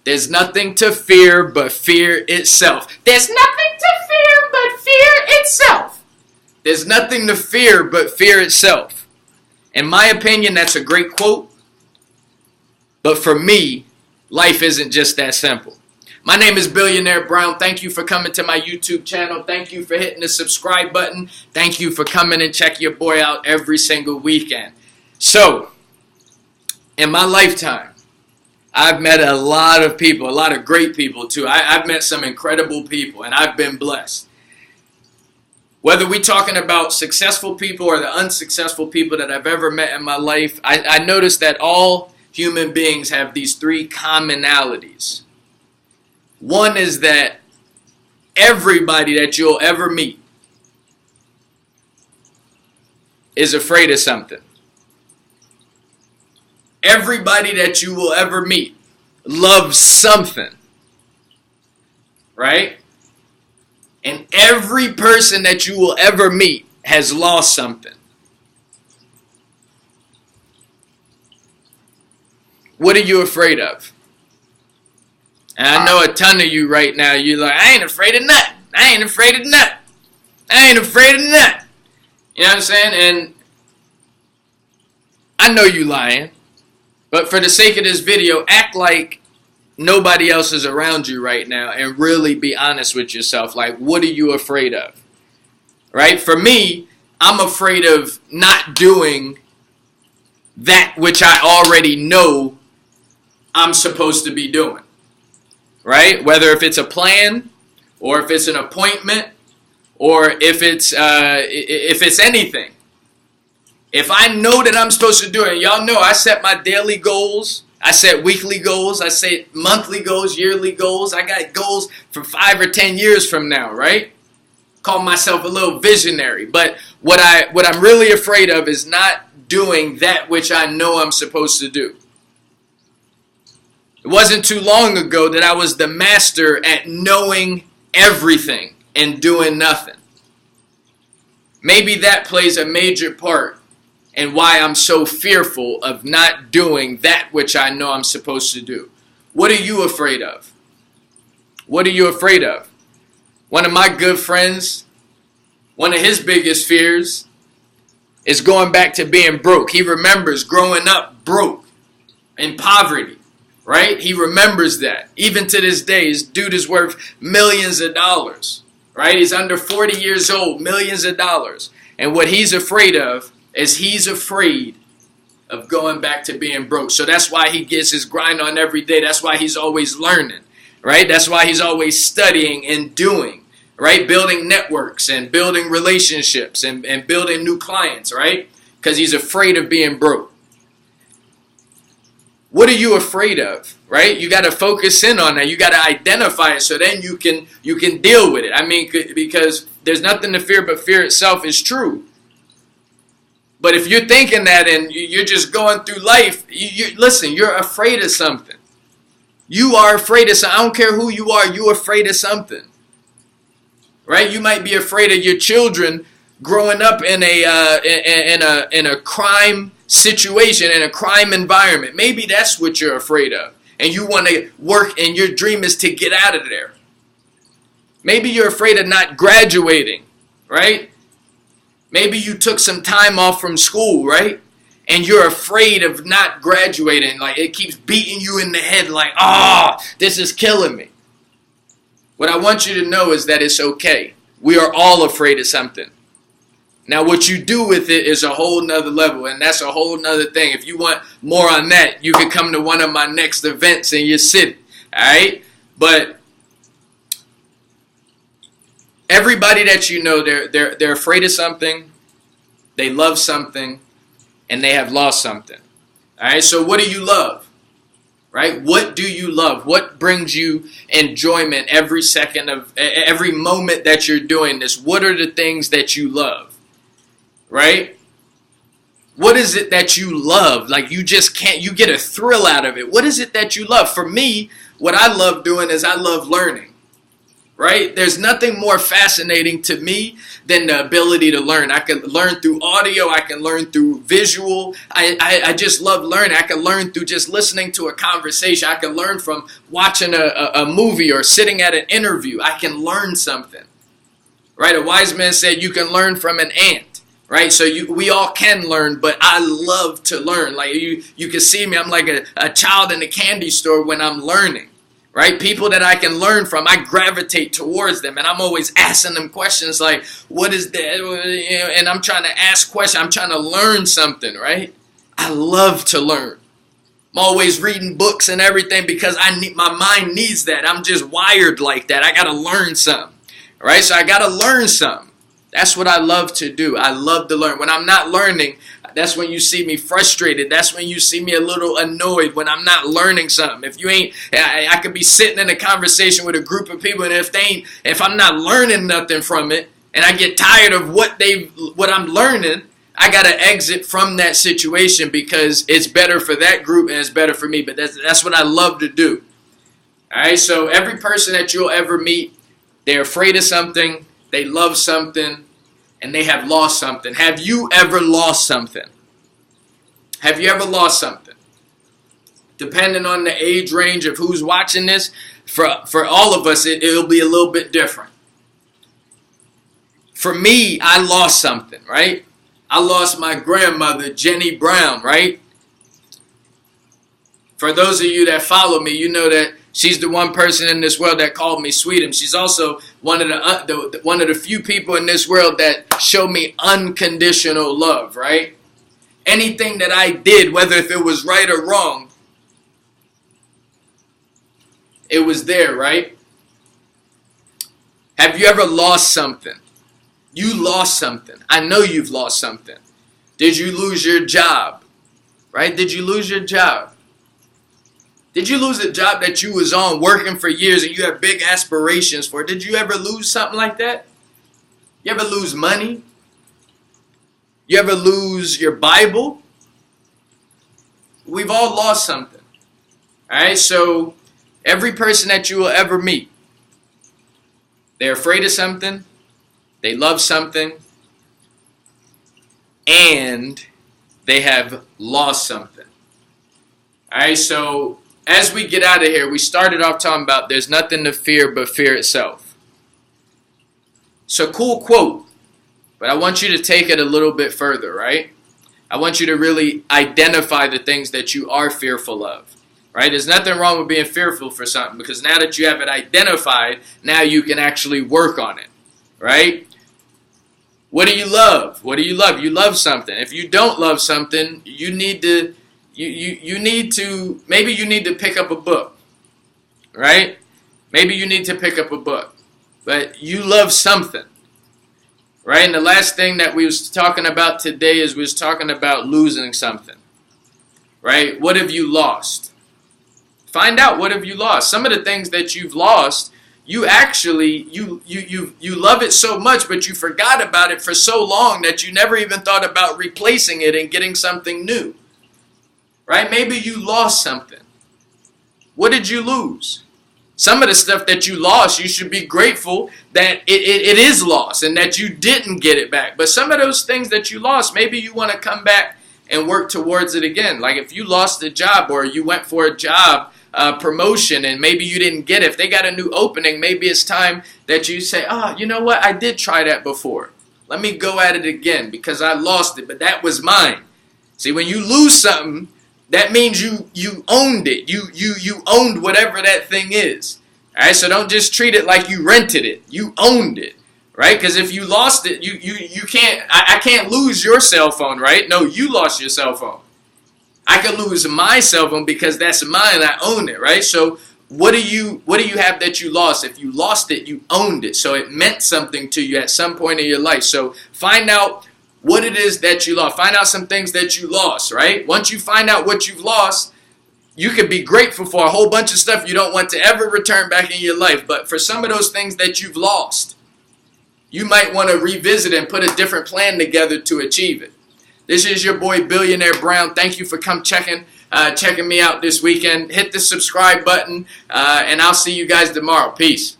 There's nothing to fear but fear itself. There's nothing to fear but fear itself. There's nothing to fear but fear itself. In my opinion, that's a great quote. But for me, life isn't just that simple. My name is Billionaire Brown. Thank you for coming to my YouTube channel. Thank you for hitting the subscribe button. Thank you for coming and checking your boy out every single weekend. So, in my lifetime, I've met a lot of people, a lot of great people too. I've met some incredible people and I've been blessed. Whether we're talking about successful people or the unsuccessful people that I've ever met in my life, I noticed that all human beings have these three commonalities. One is that everybody that you'll ever meet is afraid of something. Everybody that you will ever meet loves something, right? And every person that you will ever meet has lost something. What are you afraid of? And I know a ton of you right now, you're like, I ain't afraid of nothing. I ain't afraid of nothing. I ain't afraid of nothing. You know what I'm saying? And I know you lying. But for the sake of this video, act like nobody else is around you right now and really be honest with yourself. Like, what are you afraid of? Right? For me, I'm afraid of not doing that which I already know I'm supposed to be doing. Right? Whether if it's a plan or if it's an appointment or if it's anything. If I know that I'm supposed to do it, y'all know I set my daily goals, I set weekly goals, I set monthly goals, yearly goals. I got goals for 5 or 10 years from now, right? Call myself a little visionary. But what I'm really afraid of is not doing that which I know I'm supposed to do. It wasn't too long ago that I was the master at knowing everything and doing nothing. Maybe that plays a major part and why I'm so fearful of not doing that which I know I'm supposed to do. What are you afraid of? What are you afraid of? One of my good friends, one of his biggest fears is going back to being broke. He remembers growing up broke, in poverty, right? He remembers that. Even to this day, this dude is worth millions of dollars, right? He's under 40 years old, millions of dollars. And what he's afraid of is he's afraid of going back to being broke. So that's why he gets his grind on every day. That's why he's always learning, right? That's why he's always studying and doing, right? Building networks and building relationships and building new clients, right? Because he's afraid of being broke. What are you afraid of, right? You got to focus in on that. You got to identify it so then you can deal with it. I mean, because there's nothing to fear but fear itself is true. But if you're thinking that and you're just going through life, listen, you're afraid of something. You are afraid of something. I don't care who you are, you're afraid of something. Right? You might be afraid of your children growing up in a crime situation, in a crime environment. Maybe that's what you're afraid of. And you want to work and your dream is to get out of there. Maybe you're afraid of not graduating, right? Maybe you took some time off from school, right? And you're afraid of not graduating. Like it keeps beating you in the head like, this is killing me. What I want you to know is that it's okay. We are all afraid of something. Now what you do with it is a whole nother level. And that's a whole nother thing. If you want more on that, you can come to one of my next events in your city. All right? But everybody that you know, they're afraid of something, they love something, and they have lost something. All right, so what do you love? Right? What do you love? What brings you enjoyment every second of every moment that you're doing this? What are the things that you love? Right? What is it that you love? Like you just can't, you get a thrill out of it. What is it that you love? For me, what I love doing is I love learning. right? There's nothing more fascinating to me than the ability to learn. I can learn through audio. I can learn through visual. I just love learning. I can learn through just listening to a conversation. I can learn from watching a movie or sitting at an interview. I can learn something, right? A wise man said you can learn from an ant, right? So we all can learn, but I love to learn. Like you can see me, I'm like a child in a candy store when I'm learning. Right? People that I can learn from, I gravitate towards them. And I'm always asking them questions like, what is that? And I'm trying to ask questions. I'm trying to learn something, right? I love to learn. I'm always reading books and everything because my mind needs that. I'm just wired like that. I got to learn something, right? So I got to learn something. That's what I love to do. I love to learn. When I'm not learning, that's when you see me frustrated. That's when you see me a little annoyed when I'm not learning something. If you ain't, I could be sitting in a conversation with a group of people, and if I'm not learning nothing from it, and I get tired of what I'm learning, I gotta exit from that situation because it's better for that group and it's better for me. But that's what I love to do. All right. So every person that you'll ever meet, they're afraid of something, they love something, and they have lost something. Have you ever lost something? Have you ever lost something? Depending on the age range of who's watching this, for all of us, it'll be a little bit different. For me, I lost something, right? I lost my grandmother, Jenny Brown, right? For those of you that follow me, you know that she's the one person in this world that called me sweet, and she's also one of the few people in this world that show me unconditional love, right? Anything that I did, whether if it was right or wrong, it was there, right? Have you ever lost something? You lost something. I know you've lost something. Did you lose your job? Right? Did you lose your job? Did you lose a job that you was on working for years and you have big aspirations for? Did you ever lose something like that? You ever lose money? You ever lose your Bible? We've all lost something. All right, so every person that you will ever meet, they're afraid of something, they love something, and they have lost something. All right, so as we get out of here, we started off talking about there's nothing to fear but fear itself. It's a cool quote, but I want you to take it a little bit further, right? I want you to really identify the things that you are fearful of, right? There's nothing wrong with being fearful for something because now that you have it identified, now you can actually work on it, right? What do you love? What do you love? You love something. If you don't love something, you need to maybe you need to pick up a book, right? Maybe you need to pick up a book, but you love something, right? And the last thing that we was talking about today is we was talking about losing something, right? What have you lost? Find out what have you lost. Some of the things that you've lost, you actually, you love it so much, but you forgot about it for so long that you never even thought about replacing it and getting something new. Right? Maybe you lost something. What did you lose? Some of the stuff that you lost, you should be grateful that it is lost and that you didn't get it back. But some of those things that you lost, maybe you want to come back and work towards it again. Like if you lost a job or you went for a job promotion and maybe you didn't get it. If they got a new opening, maybe it's time that you say, oh, you know what? I did try that before. Let me go at it again because I lost it, but that was mine. See, when you lose something, that means you owned it. You owned whatever that thing is. All right, so don't just treat it like you rented it. You owned it, right? Because if you lost it, you can't. I can't lose your cell phone, right? No, you lost your cell phone. I can lose my cell phone because that's mine. I own it, right? So what do you have that you lost? If you lost it, you owned it. So it meant something to you at some point in your life. So find out what it is that you lost. Find out some things that you lost, right? Once you find out what you've lost, you could be grateful for a whole bunch of stuff you don't want to ever return back in your life. But for some of those things that you've lost, you might want to revisit and put a different plan together to achieve it. This is your boy, Billionaire Brown. Thank you for checking me out this weekend. Hit the subscribe button, and I'll see you guys tomorrow. Peace.